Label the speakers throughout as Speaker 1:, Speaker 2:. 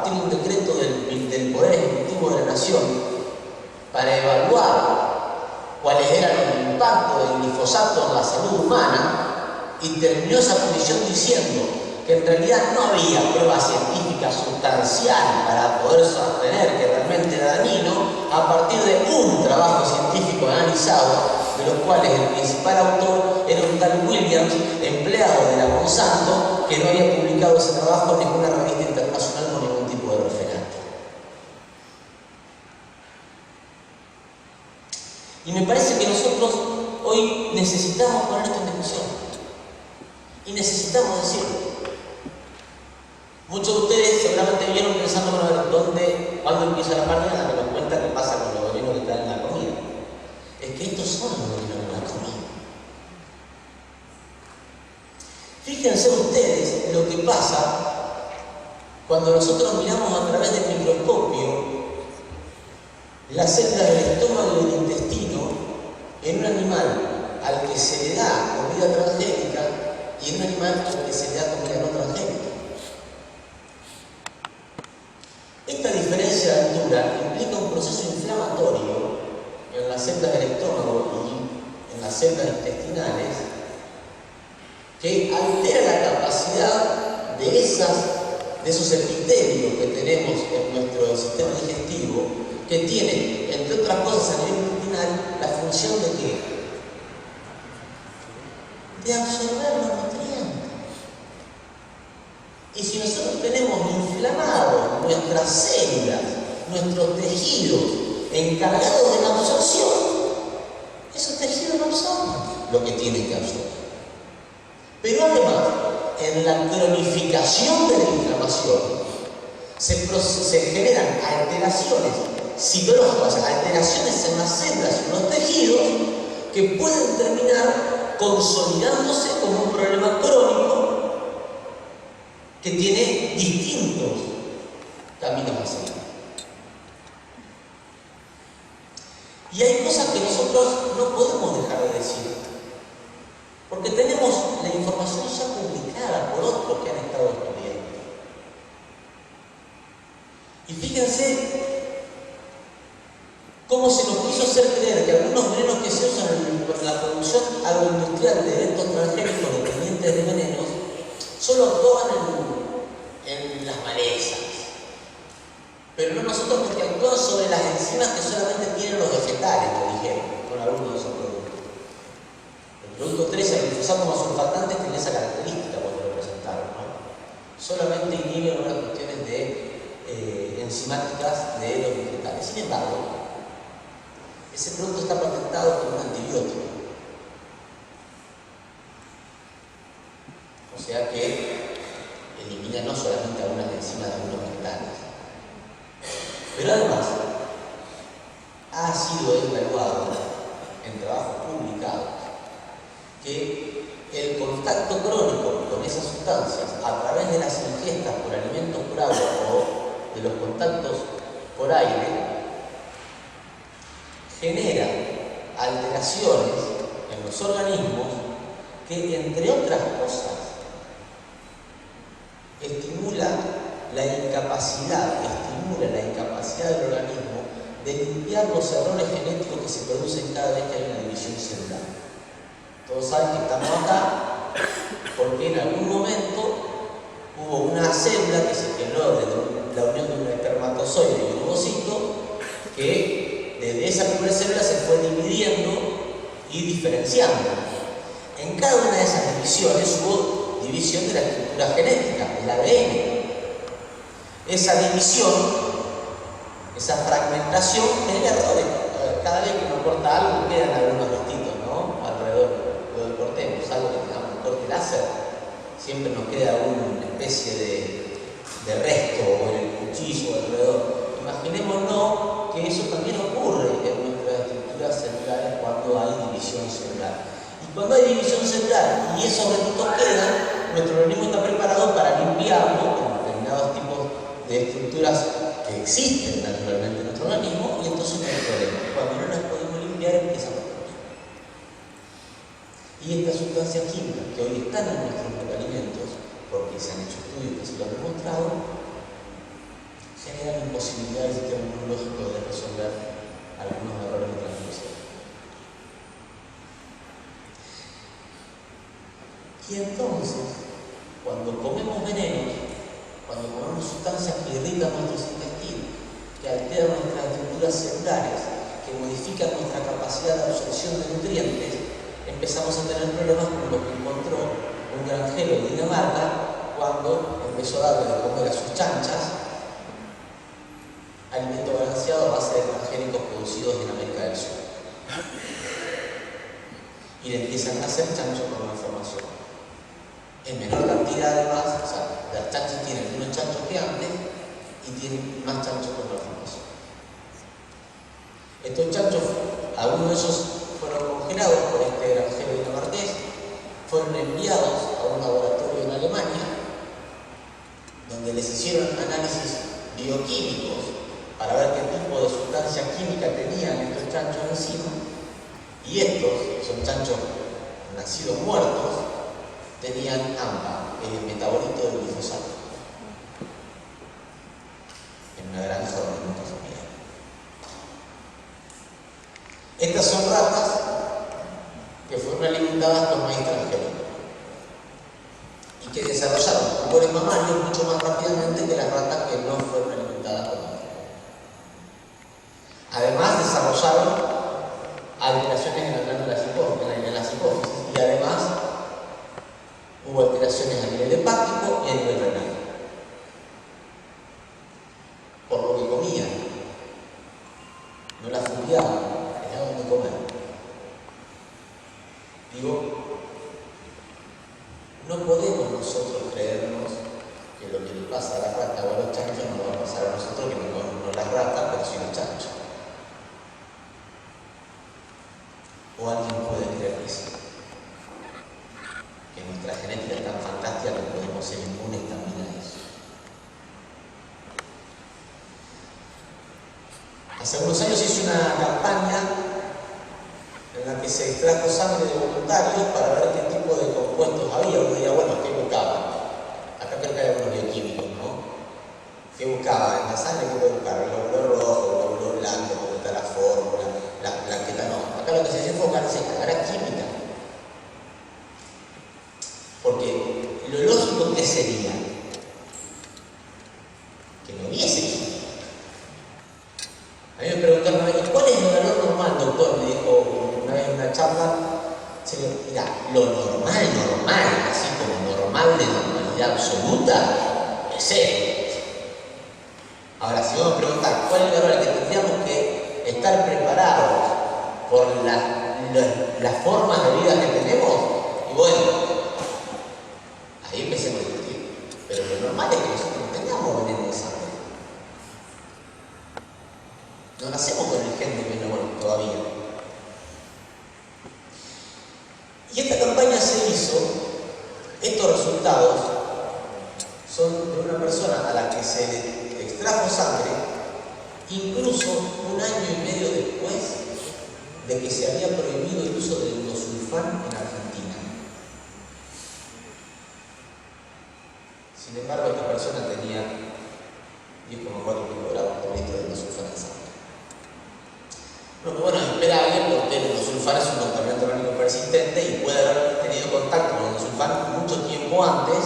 Speaker 1: partir de un decreto del Poder Ejecutivo de la Nación para evaluar cuáles eran los impactos del glifosato en la salud humana, y terminó esa comisión diciendo que en realidad no había prueba científica sustancial para poder sostener que realmente era dañino, a partir de un trabajo científico analizado, de los cuales el principal autor era un tal Williams, empleado de la Monsanto, que no había publicado ese trabajo en ninguna revista internacional con ningún tipo de referente. Y me parece que nosotros hoy necesitamos poner esto en discusión. Y necesitamos decirlo. Muchos de ustedes seguramente vieron pensando, bueno, a ver, ¿cuándo empieza la pandemia? Me lo cuenta qué pasa con los venenos que traen la comida. Es que estos son los venenos de la comida. Fíjense ustedes lo que pasa cuando nosotros miramos a través del microscopio las células del estómago y del intestino en un animal al que se le da comida transgénica y en un animal al que se le da comida no transgénica. Esta diferencia de altura implica un proceso inflamatorio en las células del estómago y en las células intestinales que altera la capacidad de esos epitelios que tenemos en nuestro sistema digestivo, que tienen, entre otras cosas a nivel intestinal, la función de ¿qué? De absorber los nutrientes. Y si nosotros tenemos inflamados nuestras células, nuestros tejidos encargados de la absorción, esos tejidos no absorben lo que tienen que absorber. Pero además, en la cronificación de la inflamación, se generan alteraciones psicológicas, alteraciones en las células y en los tejidos que pueden terminar consolidándose como un problema crónico que tiene distintos caminos a seguir. Y hay cosas que nosotros no podemos dejar de decir, porque tenemos la información ya publicada por otros que han estado estudiando. Y fíjense cómo se nos quiso hacer creer que algunos venenos que se usan en la producción agroindustrial de estos transgénicos dependientes de venenos solo actúan en las malezas. Pero no nosotros, porque actúan sobre las enzimas que solamente tienen los vegetales, lo dijeron, con algunos de esos productos. El producto 13, el glifosato más surfactante, tiene esa característica cuando lo presentaron, ¿no? Solamente inhibe unas cuestiones enzimáticas de los vegetales. Sin embargo, ese producto está patentado como un antibiótico. O sea que elimina no solamente algunas enzimas de algunos vegetales, pero además ha sido evaluado en trabajos publicados que el contacto crónico con esas sustancias a través de las ingestas por alimentos por agua o de los contactos por aire genera alteraciones en los organismos que, entre otras cosas, estimula la incapacidad del organismo de limpiar los errores genéticos que se producen cada vez que hay una división celular. Todos saben que estamos acá porque en algún momento hubo una célula que se generó de la unión de un espermatozoide y un ovocito, que desde esa primera célula se fue dividiendo y diferenciando. En cada una de esas divisiones hubo división de la estructura genética, del ADN. Esa división, esa fragmentación genera errores. Cada vez que uno corta algo quedan algunos restitos, ¿no? Alrededor, lo cortemos, algo que tengamos un corte láser, siempre nos queda una especie de resto en el cuchillo alrededor. Imaginémonos que eso también ocurre en nuestras estructuras celulares cuando hay división celular. Y cuando hay división celular y esos restitos quedan, nuestro organismo está preparado para limpiarlo con determinados tipos de estructuras que existen naturalmente en nuestro organismo, y entonces no hay problema. Cuando no las podemos limpiar, empiezan los problemas. Y estas sustancias químicas que hoy están en nuestros alimentos, porque se han hecho estudios que se lo han demostrado, Y entonces, cuando comemos venenos, cuando comemos sustancias que irritan nuestros intestinos, que alteran nuestras estructuras celulares, que modifican nuestra capacidad de absorción de nutrientes, empezamos a tener problemas como los que encontró un granjero en Dinamarca cuando empezó a darle de comer a sus chanchas alimento balanceado a base de transgénicos producidos en América del Sur. Y le empiezan a hacer chanchos con malformación. En menor cantidad además, o sea, las chanchas tienen menos chanchos que antes y tienen más chanchos con malformación. Estos chanchos, algunos de ellos fueron congelados por este granjero dinamarqués, fueron enviados a un laboratorio en Alemania, donde les hicieron análisis bioquímicos para ver qué tipo de sustancia química tenían estos chanchos encima, y estos, que son chanchos nacidos muertos, tenían AMPA, el metabolito del glifosato, en una granja donde nunca se mira. Estas son ratas que fueron alimentadas con maíz transgénico y que desarrollaron tumores mamarios mucho más rápidamente que las ratas que no fueron alimentadas con maíz. Además, desarrollaron alteraciones en la glándula en la hipófisis y además hubo alteraciones a nivel hepático y a nivel renal. Por lo que comían, no las fundiaban, les daban de comer. Digo, no podemos nosotros creernos que lo que le pasa a la rata o a los chanchos no va a pasar a nosotros, que no comemos las ratas, pero sí los chanchos. ¿O alguien puede creer eso? Que nuestra genética es tan fantástica que podemos ser inmunes también a eso. Hace algunos años hice una campaña en la que se extrajo sangre de voluntarios para ver qué tipo de compuestos había. Uno diría, bueno, ¿qué buscaba? Acá creo que hay algunos bioquímicos, ¿no? ¿Qué buscaba? En la sangre, ¿qué puede buscar? El glóbulo rojo, el glóbulo blanco, porque está la fórmula, la plaqueta, no. Acá lo que se enfoca es en la cara química. Porque lo lógico que sería que no hubiese química. A mí me preguntaron, ¿cuál es el valor normal, doctor? Me dijo una vez en una charla. Mira, lo normal, así como normal de normalidad absoluta, es cero. Ahora, si vamos a preguntar cuál es el valor que tendríamos que estar preparados por las formas de vida que tenemos, y bueno, ahí empecemos a discutir. Pero lo normal es que nosotros no tengamos veneno de sangre. No nacemos con el gen de veneno todavía. Y esta campaña se hizo, estos resultados son de una persona a la que se le extrajo sangre, incluso un año y medio después de que se había prohibido el uso del endosulfán en Argentina. Sin embargo, esta persona tenía 10,4 miligramos por litro de endosulfán en sangre. Bueno, es esperable porque el endosulfán es un contaminante orgánico persistente y puede haber tenido contacto con el endosulfán mucho tiempo antes,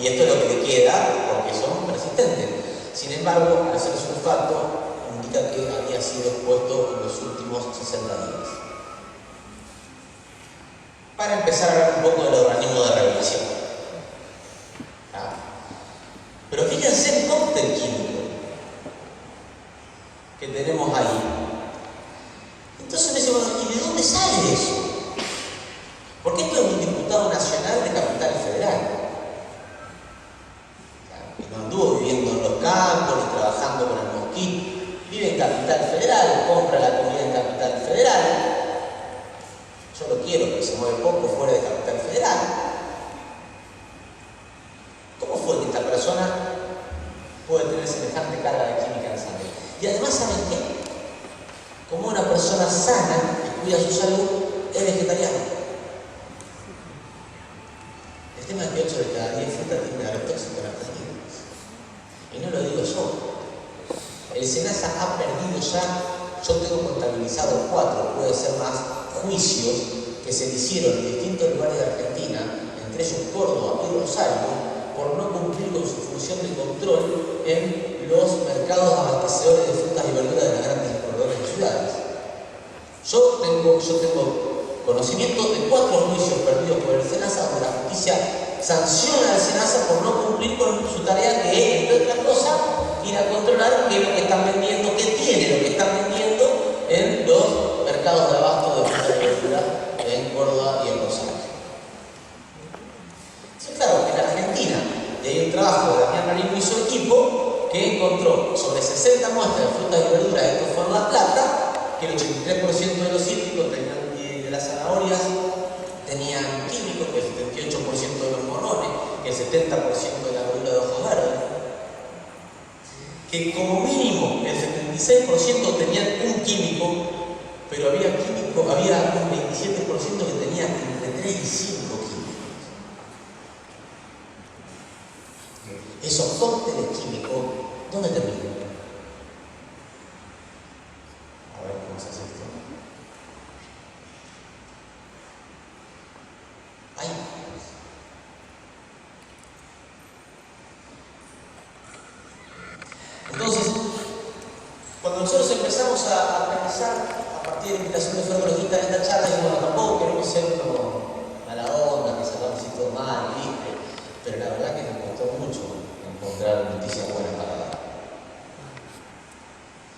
Speaker 1: y esto es lo que le queda porque son persistentes. Sin embargo, al ser sulfato, indica que había sido expuesto en los últimos 60 días. Para empezar a hablar un poco del organismo de regulación. Pero fíjense el cóctel químico que tenemos ahí. Entonces me dicen, bueno, ¿y de dónde sale eso? Porque esto es un diputado nacional de Capital Federal. Que no anduvo viviendo en los campos ni trabajando con el mosquito. Vive en Capital Federal, compra la comida en Capital Federal. Yo lo quiero, que se mueve poco fuera de Capital Federal. ¿Cómo fue que esta persona puede tener semejante carga de química en sangre? Y además, ¿saben qué? Como una persona sana que cuida su salud es vegetariana. El tema es que 8 de cada 10 frutas tienen agrotóxicos en Argentina. Y no lo digo yo. El SENASA ha perdido ya, yo tengo contabilizado 4, puede ser más, juicios que se hicieron en distintos lugares de Argentina, en Estrella en Córdoba y Rosario por no cumplir con su función de control en los mercados abastecedores de frutas y verduras de las grandes corredores de ciudades. Yo tengo conocimiento de 4 juicios perdidos por el SENASA donde la justicia sanciona al SENASA por no cumplir con su tarea, que es, entre otras cosas, ir a controlar qué es lo que están vendiendo, qué tiene lo que están vendiendo en los mercados de abasto de frutas y verduras en Córdoba y en Rosario. Sí, claro, en Argentina hay un trabajo de Damián Marín y su equipo que encontró sobre 60 muestras de frutas y verduras, esto fue en La Plata, que el 83% de los cítricos de las zanahorias tenían químicos, que el 78% de los morrones, que el 70% de la verdura de ojos verdes, que como mínimo el 76% tenían un químico, pero había un 27% que tenía entre 3 y 5 químicos. Esos cócteles químicos, ¿dónde terminan? A ver cómo se hace esto. Ahí. Entonces, cuando nosotros empezamos a pensar a partir de la invitación de Fernando Logista en esta charla, dijimos, bueno, tampoco queremos ser a la onda, que salgamos así todo mal, ¿viste? Pero la verdad que nos costó mucho encontrar noticias buenas para